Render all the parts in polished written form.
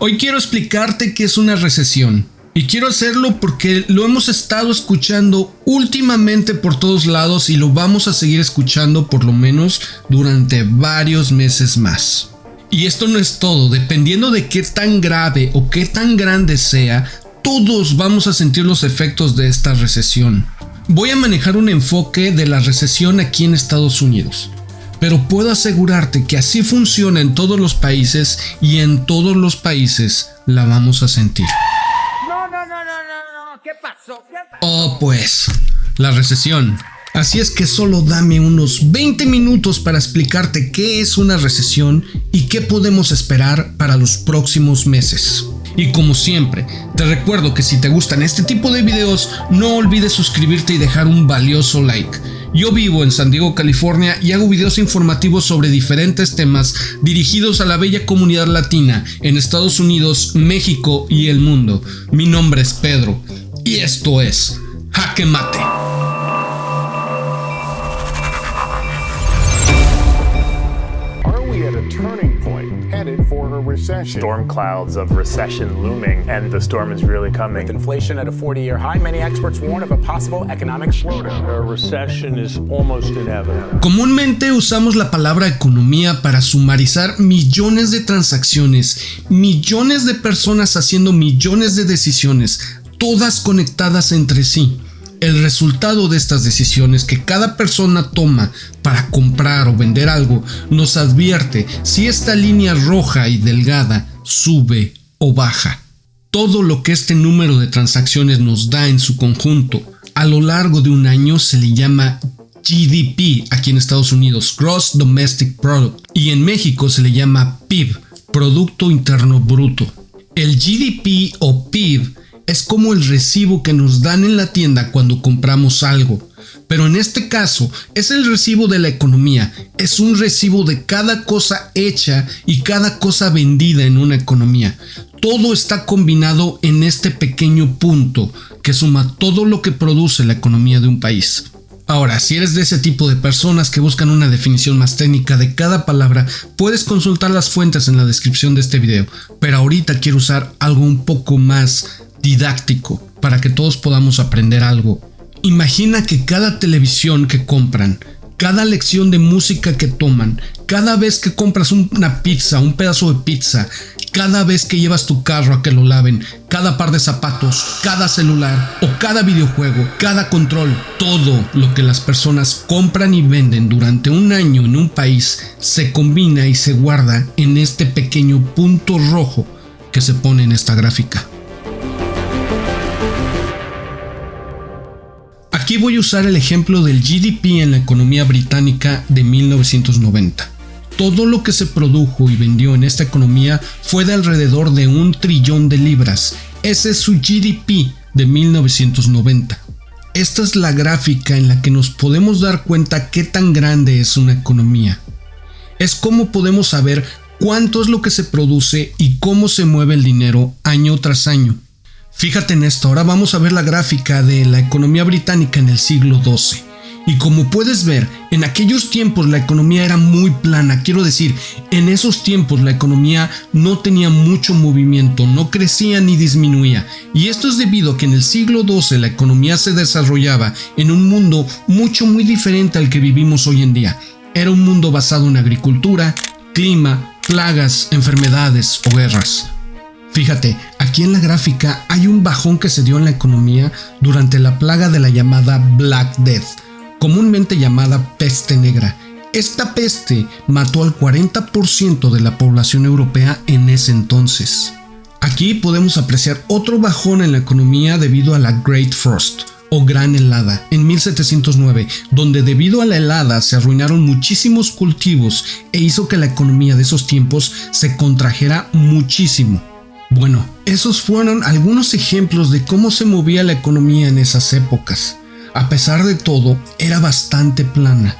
Hoy quiero explicarte qué es una recesión. Y quiero hacerlo porque lo hemos estado escuchando últimamente por todos lados y lo vamos a seguir escuchando por lo menos durante varios meses más. Y esto no es todo, dependiendo de qué tan grave o qué tan grande sea, todos vamos a sentir los efectos de esta recesión. Voy a manejar un enfoque de la recesión aquí en Estados Unidos, pero puedo asegurarte que así funciona en todos los países y en todos los países la vamos a sentir. ¿Qué pasó? Oh, pues, la recesión. Así es que solo dame unos 20 minutos para explicarte qué es una recesión y qué podemos esperar para los próximos meses. Y como siempre, te recuerdo que si te gustan este tipo de videos, no olvides suscribirte y dejar un valioso like. Yo vivo en San Diego, California y hago videos informativos sobre diferentes temas dirigidos a la bella comunidad latina en Estados Unidos, México y el mundo. Mi nombre es Pedro y esto es Jaque Mate. Turning point, headed for a recession. Storm clouds of recession looming, and the storm is really coming. With inflation at a 40-year high, many experts warn of a possible economic slowdown. A recession is almost inevitable. Comúnmente usamos la palabra economía para sumarizar millones de transacciones, millones de personas haciendo millones de decisiones, todas conectadas entre sí. El resultado de estas decisiones que cada persona toma para comprar o vender algo nos advierte si esta línea roja y delgada sube o baja. Todo lo que este número de transacciones nos da en su conjunto a lo largo de un año se le llama GDP aquí en Estados Unidos, Gross Domestic Product, y en México se le llama PIB, Producto Interno Bruto. El GDP o PIB es como el recibo que nos dan en la tienda cuando compramos algo, pero en este caso es el recibo de la economía, es un recibo de cada cosa hecha y cada cosa vendida en una economía. Todo está combinado en este pequeño punto que suma todo lo que produce la economía de un país. Ahora, si eres de ese tipo de personas que buscan una definición más técnica de cada palabra, puedes consultar las fuentes en la descripción de este video, pero ahorita quiero usar algo un poco más didáctico para que todos podamos aprender algo. Imagina que cada televisión que compran, cada lección de música que toman, cada vez que compras una pizza, un pedazo de pizza, cada vez que llevas tu carro a que lo laven, cada par de zapatos, cada celular o cada videojuego, cada control, todo lo que las personas compran y venden durante un año en un país se combina y se guarda en este pequeño punto rojo que se pone en esta gráfica. Aquí voy a usar el ejemplo del GDP en la economía británica de 1990. Todo lo que se produjo y vendió en esta economía fue de alrededor de 1 trillón de libras. Ese es su GDP de 1990. Esta es la gráfica en la que nos podemos dar cuenta qué tan grande es una economía. Es como podemos saber cuánto es lo que se produce y cómo se mueve el dinero año tras año. Fíjate en esto, ahora vamos a ver la gráfica de la economía británica en el siglo XII. Y como puedes ver, en aquellos tiempos la economía era muy plana, quiero decir, en esos tiempos la economía no tenía mucho movimiento, no crecía ni disminuía. Y esto es debido a que en el siglo XII la economía se desarrollaba en un mundo muy diferente al que vivimos hoy en día. Era un mundo basado en agricultura, clima, plagas, enfermedades o guerras. Fíjate, aquí en la gráfica hay un bajón que se dio en la economía durante la plaga de la llamada Black Death, comúnmente llamada peste negra. Esta peste mató al 40% de la población europea en ese entonces. Aquí podemos apreciar otro bajón en la economía debido a la Great Frost o Gran Helada en 1709, donde debido a la helada se arruinaron muchísimos cultivos e hizo que la economía de esos tiempos se contrajera muchísimo. Bueno, esos fueron algunos ejemplos de cómo se movía la economía en esas épocas. A pesar de todo, era bastante plana.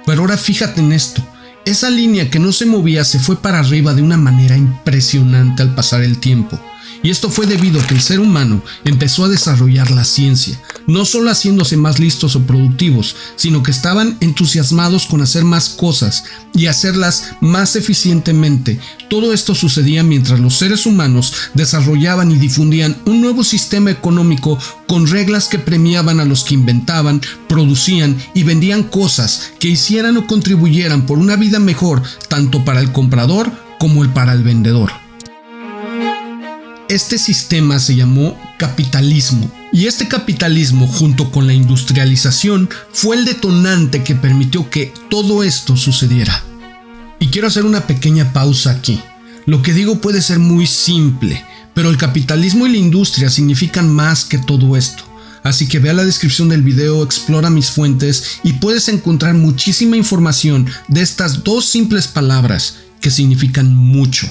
Pero ahora fíjate en esto, esa línea que no se movía se fue para arriba de una manera impresionante al pasar el tiempo. Y esto fue debido a que el ser humano empezó a desarrollar la ciencia, no solo haciéndose más listos o productivos, sino que estaban entusiasmados con hacer más cosas y hacerlas más eficientemente. Todo esto sucedía mientras los seres humanos desarrollaban y difundían un nuevo sistema económico con reglas que premiaban a los que inventaban, producían y vendían cosas que hicieran o contribuyeran por una vida mejor tanto para el comprador como para el vendedor. Este sistema se llamó capitalismo, y este capitalismo, junto con la industrialización, fue el detonante que permitió que todo esto sucediera. Y quiero hacer una pequeña pausa aquí. Lo que digo puede ser muy simple, pero el capitalismo y la industria significan más que todo esto. Así que ve a la descripción del video, explora mis fuentes y puedes encontrar muchísima información de estas dos simples palabras que significan mucho.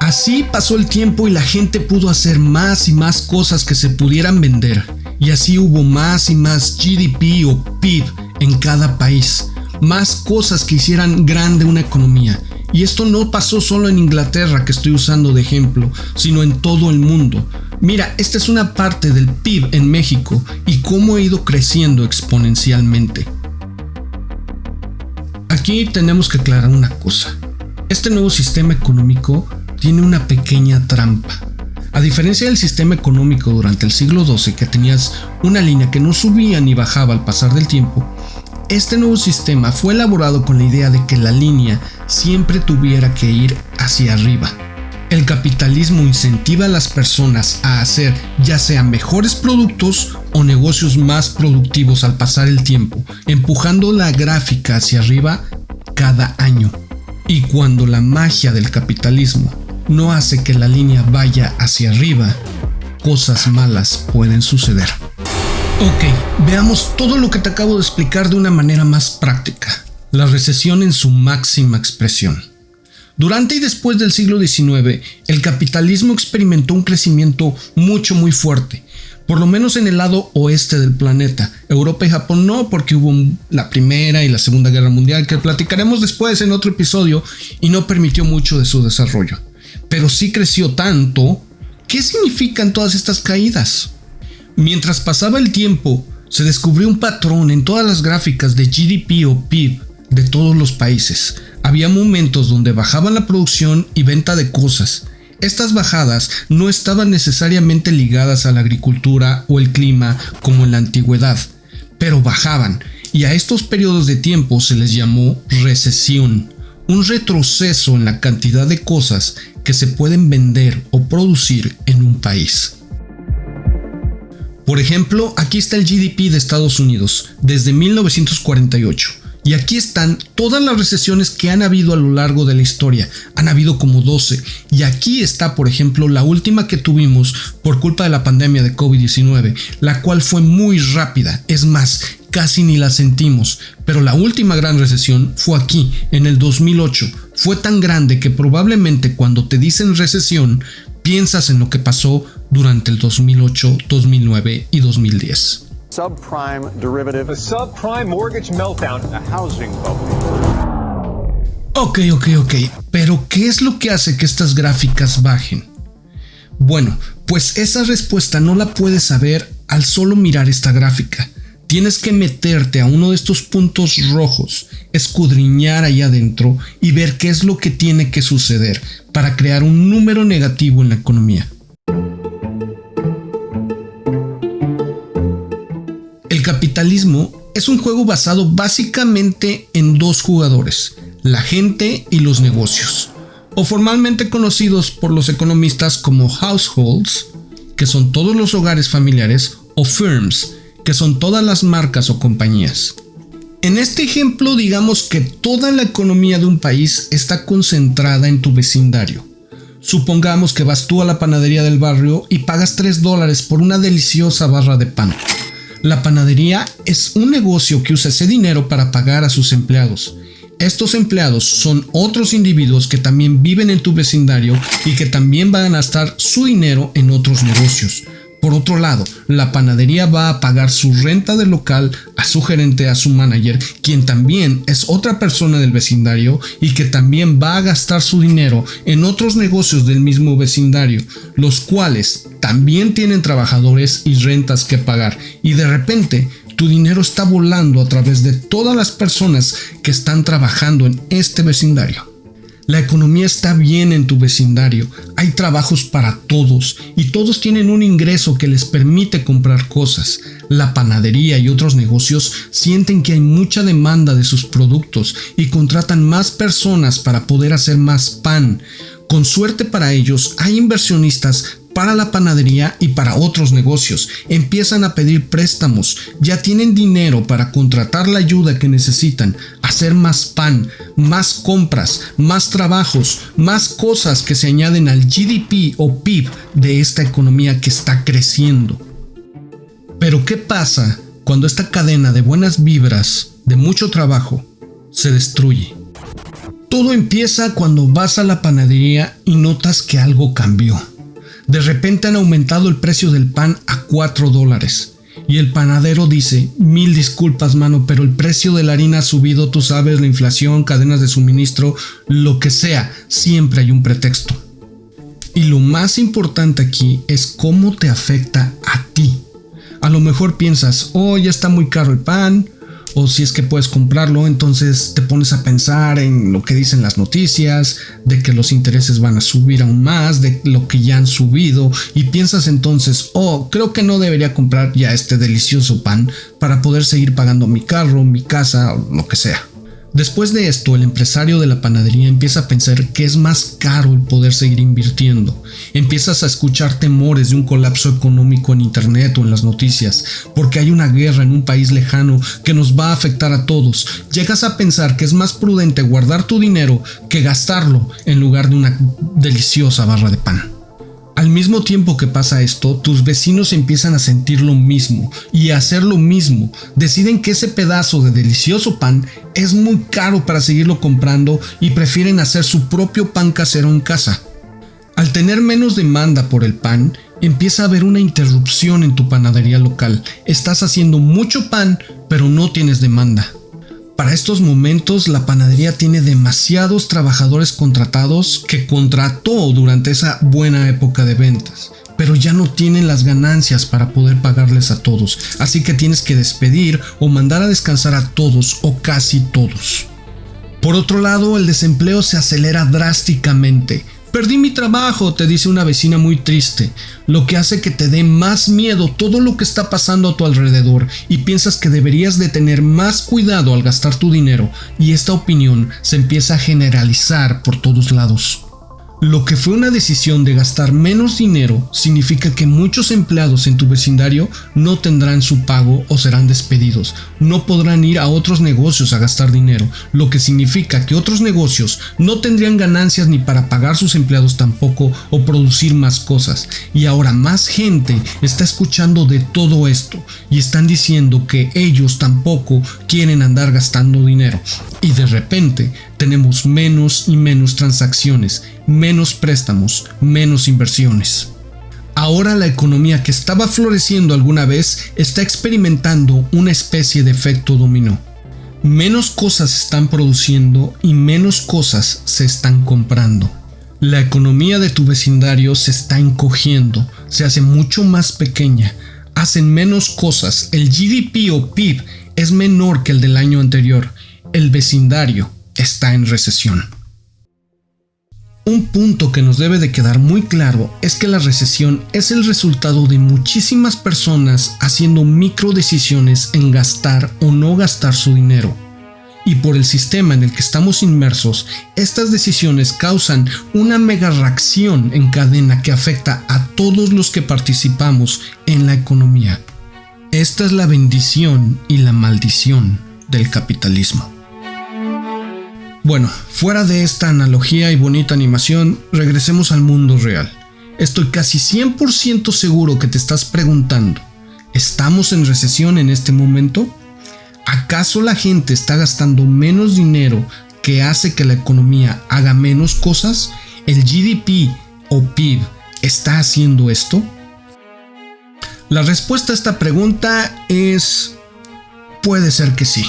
Así pasó el tiempo y la gente pudo hacer más y más cosas que se pudieran vender, y así hubo más y más GDP o PIB en cada país, más cosas que hicieran grande una economía. Y esto no pasó solo en Inglaterra, que estoy usando de ejemplo, sino en todo el mundo. Mira, esta es una parte del PIB en México y cómo ha ido creciendo exponencialmente. Aquí tenemos que aclarar una cosa. Este nuevo sistema económico tiene una pequeña trampa. A diferencia del sistema económico durante el siglo XII, que tenías una línea que no subía ni bajaba al pasar del tiempo, este nuevo sistema fue elaborado con la idea de que la línea siempre tuviera que ir hacia arriba. El capitalismo incentiva a las personas a hacer ya sea mejores productos o negocios más productivos al pasar el tiempo, empujando la gráfica hacia arriba cada año. Y cuando la magia del capitalismo no hace que la línea vaya hacia arriba, cosas malas pueden suceder. Ok, veamos todo lo que te acabo de explicar de una manera más práctica. La recesión en su máxima expresión. Durante y después del siglo XIX, el capitalismo experimentó un crecimiento muy fuerte, por lo menos en el lado oeste del planeta. Europa y Japón no, porque hubo la Primera y la Segunda Guerra Mundial, que platicaremos después en otro episodio, y no permitió mucho de su desarrollo. Pero sí creció tanto. ¿Qué significan todas estas caídas? Mientras pasaba el tiempo, se descubrió un patrón en todas las gráficas de GDP o PIB de todos los países. Había momentos donde bajaba la producción y venta de cosas. Estas bajadas no estaban necesariamente ligadas a la agricultura o el clima como en la antigüedad, pero bajaban, y a estos periodos de tiempo se les llamó recesión, un retroceso en la cantidad de cosas que se pueden vender o producir en un país. Por ejemplo, aquí está el GDP de Estados Unidos desde 1948. Y aquí están todas las recesiones que han habido a lo largo de la historia. Han habido como 12. Y aquí está, por ejemplo, la última que tuvimos por culpa de la pandemia de COVID-19, la cual fue muy rápida. Es más, casi ni la sentimos. Pero la última gran recesión fue aquí, en el 2008. Fue tan grande que probablemente cuando te dicen recesión, piensas en lo que pasó durante el 2008, 2009 y 2010. Subprime derivative, a subprime mortgage meltdown, a housing bubble. Ok, pero ¿qué es lo que hace que estas gráficas bajen? Bueno, pues esa respuesta no la puedes saber al solo mirar esta gráfica. Tienes que meterte a uno de estos puntos rojos, escudriñar ahí adentro y ver qué es lo que tiene que suceder para crear un número negativo en la economía. El capitalismo es un juego basado básicamente en dos jugadores, la gente y los negocios, o formalmente conocidos por los economistas como households, que son todos los hogares familiares, o firms, que son todas las marcas o compañías. En este ejemplo, digamos que toda la economía de un país está concentrada en tu vecindario. Supongamos que vas tú a la panadería del barrio y pagas $3 por una deliciosa barra de pan. La panadería es un negocio que usa ese dinero para pagar a sus empleados. Estos empleados son otros individuos que también viven en tu vecindario y que también van a gastar su dinero en otros negocios. Por otro lado, la panadería va a pagar su renta del local a su gerente, a su manager, quien también es otra persona del vecindario y que también va a gastar su dinero en otros negocios del mismo vecindario, los cuales también tienen trabajadores y rentas que pagar. Y de repente, tu dinero está volando a través de todas las personas que están trabajando en este vecindario. La economía está bien en tu vecindario, hay trabajos para todos y todos tienen un ingreso que les permite comprar cosas. La panadería y otros negocios sienten que hay mucha demanda de sus productos y contratan más personas para poder hacer más pan. Con suerte para ellos, hay inversionistas para la panadería y para otros negocios. Empiezan a pedir préstamos, ya tienen dinero para contratar la ayuda que necesitan, hacer más pan, más compras, más trabajos, más cosas que se añaden al GDP o PIB de esta economía que está creciendo. Pero ¿qué pasa cuando esta cadena de buenas vibras, de mucho trabajo, se destruye? Todo empieza cuando vas a la panadería y notas que algo cambió. De repente han aumentado el precio del pan a $4 y el panadero dice: mil disculpas, mano, pero el precio de la harina ha subido, tú sabes, la inflación, cadenas de suministro, lo que sea, siempre hay un pretexto. Y lo más importante aquí es cómo te afecta a ti. A lo mejor piensas: oh, ya está muy caro el pan, o si es que puedes comprarlo, entonces te pones a pensar en lo que dicen las noticias, de que los intereses van a subir aún más, de lo que ya han subido, y piensas entonces: oh, creo que no debería comprar ya este delicioso pan para poder seguir pagando mi carro, mi casa, o lo que sea. Después de esto, el empresario de la panadería empieza a pensar que es más caro el poder seguir invirtiendo. Empiezas a escuchar temores de un colapso económico en internet o en las noticias, porque hay una guerra en un país lejano que nos va a afectar a todos. Llegas a pensar que es más prudente guardar tu dinero que gastarlo en lugar de una deliciosa barra de pan. Al mismo tiempo que pasa esto, tus vecinos empiezan a sentir lo mismo y a hacer lo mismo. Deciden que ese pedazo de delicioso pan es muy caro para seguirlo comprando y prefieren hacer su propio pan casero en casa. Al tener menos demanda por el pan, empieza a haber una interrupción en tu panadería local. Estás haciendo mucho pan, pero no tienes demanda. Para estos momentos, la panadería tiene demasiados trabajadores contratados que contrató durante esa buena época de ventas, pero ya no tienen las ganancias para poder pagarles a todos, así que tienes que despedir o mandar a descansar a todos o casi todos. Por otro lado, el desempleo se acelera drásticamente. Perdí mi trabajo, te dice una vecina muy triste, lo que hace que te dé más miedo todo lo que está pasando a tu alrededor y piensas que deberías de tener más cuidado al gastar tu dinero, y esta opinión se empieza a generalizar por todos lados. Lo que fue una decisión de gastar menos dinero significa que muchos empleados en tu vecindario no tendrán su pago o serán despedidos. No podrán ir a otros negocios a gastar dinero, lo que significa que otros negocios no tendrían ganancias ni para pagar sus empleados tampoco o producir más cosas. Y ahora más gente está escuchando de todo esto y están diciendo que ellos tampoco quieren andar gastando dinero. Y de repente tenemos menos y menos transacciones, menos préstamos, menos inversiones. Ahora la economía que estaba floreciendo alguna vez está experimentando una especie de efecto dominó. Menos cosas se están produciendo y menos cosas se están comprando. La economía de tu vecindario se está encogiendo, se hace mucho más pequeña, hacen menos cosas, el GDP o PIB es menor que el del año anterior, el vecindario está en recesión. Un punto que nos debe de quedar muy claro es que la recesión es el resultado de muchísimas personas haciendo microdecisiones en gastar o no gastar su dinero. Y por el sistema en el que estamos inmersos, estas decisiones causan una mega reacción en cadena que afecta a todos los que participamos en la economía. Esta es la bendición y la maldición del capitalismo. Bueno, fuera de esta analogía y bonita animación, regresemos al mundo real. Estoy casi 100% seguro que te estás preguntando, ¿estamos en recesión en este momento? ¿Acaso la gente está gastando menos dinero que hace que la economía haga menos cosas? ¿El GDP o PIB está haciendo esto? La respuesta a esta pregunta es: puede ser que sí.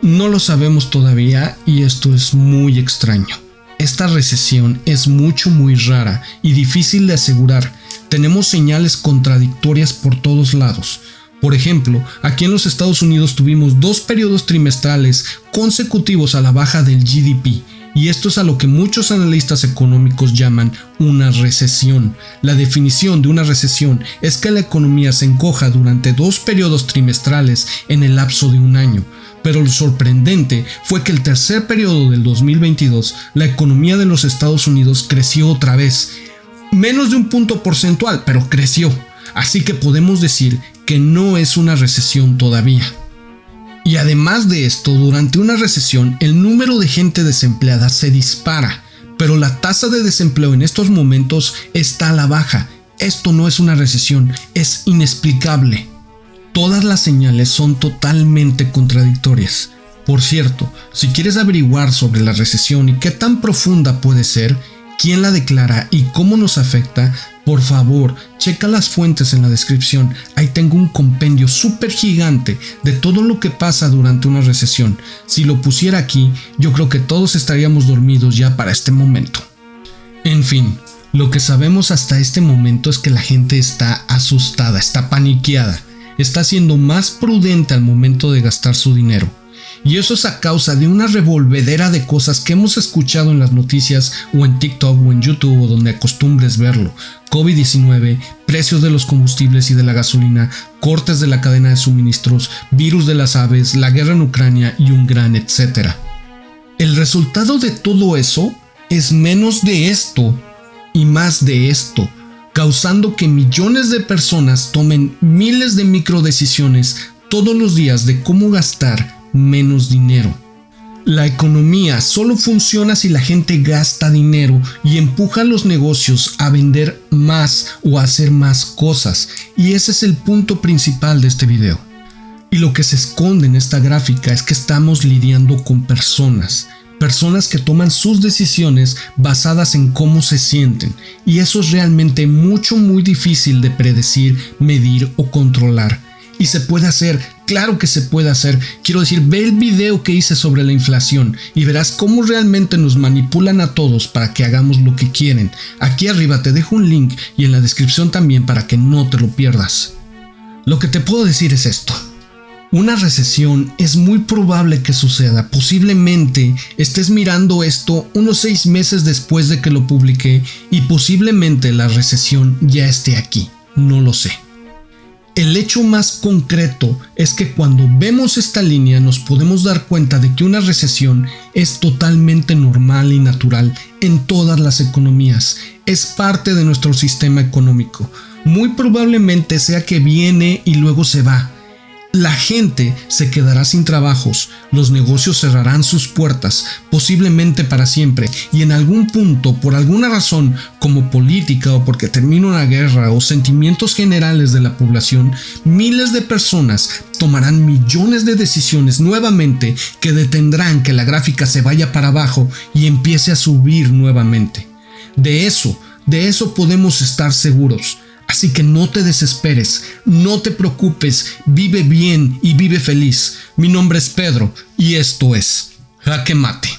No lo sabemos todavía y esto es muy extraño. Esta recesión es muy rara y difícil de asegurar. Tenemos señales contradictorias por todos lados. Por ejemplo, aquí en los Estados Unidos tuvimos 2 periodos trimestrales consecutivos a la baja del GDP, y esto es a lo que muchos analistas económicos llaman una recesión. La definición de una recesión es que la economía se encoja durante 2 periodos trimestrales en el lapso de un año. Pero lo sorprendente fue que el tercer periodo del 2022, la economía de los Estados Unidos creció otra vez. Menos de un punto porcentual, pero creció. Así que podemos decir que no es una recesión todavía. Y además de esto, durante una recesión, el número de gente desempleada se dispara, pero la tasa de desempleo en estos momentos está a la baja. Esto no es una recesión, es inexplicable. Todas las señales son totalmente contradictorias. Por cierto, si quieres averiguar sobre la recesión y qué tan profunda puede ser, quién la declara y cómo nos afecta, por favor, checa las fuentes en la descripción. Ahí tengo un compendio súper gigante de todo lo que pasa durante una recesión. Si lo pusiera aquí, yo creo que todos estaríamos dormidos ya para este momento. En fin, lo que sabemos hasta este momento es que la gente está asustada, está paniqueada. Está siendo más prudente al momento de gastar su dinero. Y eso es a causa de una revolvedera de cosas que hemos escuchado en las noticias o en TikTok o en YouTube o donde acostumbres verlo. COVID-19, precios de los combustibles y de la gasolina, cortes de la cadena de suministros, virus de las aves, la guerra en Ucrania y un gran etcétera. El resultado de todo eso es menos de esto y más de esto, causando que millones de personas tomen miles de microdecisiones todos los días de cómo gastar menos dinero. La economía solo funciona si la gente gasta dinero y empuja a los negocios a vender más o a hacer más cosas, y ese es el punto principal de este video. Y lo que se esconde en esta gráfica es que estamos lidiando con personas que toman sus decisiones basadas en cómo se sienten, y eso es realmente muy difícil de predecir, medir o controlar. Y se puede hacer, claro que se puede hacer. Quiero decir, ve el video que hice sobre la inflación y verás cómo realmente nos manipulan a todos para que hagamos lo que quieren. Aquí arriba te dejo un link y en la descripción también para que no te lo pierdas. Lo que te puedo decir es esto. Una recesión es muy probable que suceda. Posiblemente estés mirando esto unos 6 meses después de que lo publiqué y posiblemente la recesión ya esté aquí. No lo sé. El hecho más concreto es que cuando vemos esta línea nos podemos dar cuenta de que una recesión es totalmente normal y natural en todas las economías. Es parte de nuestro sistema económico. Muy probablemente sea que viene y luego se va. La gente se quedará sin trabajos, los negocios cerrarán sus puertas, posiblemente para siempre, y en algún punto, por alguna razón, como política o porque termina una guerra o sentimientos generales de la población, miles de personas tomarán millones de decisiones nuevamente que detendrán que la gráfica se vaya para abajo y empiece a subir nuevamente. De eso podemos estar seguros. Así que no te desesperes, no te preocupes, vive bien y vive feliz. Mi nombre es Pedro y esto es Jaque Mate.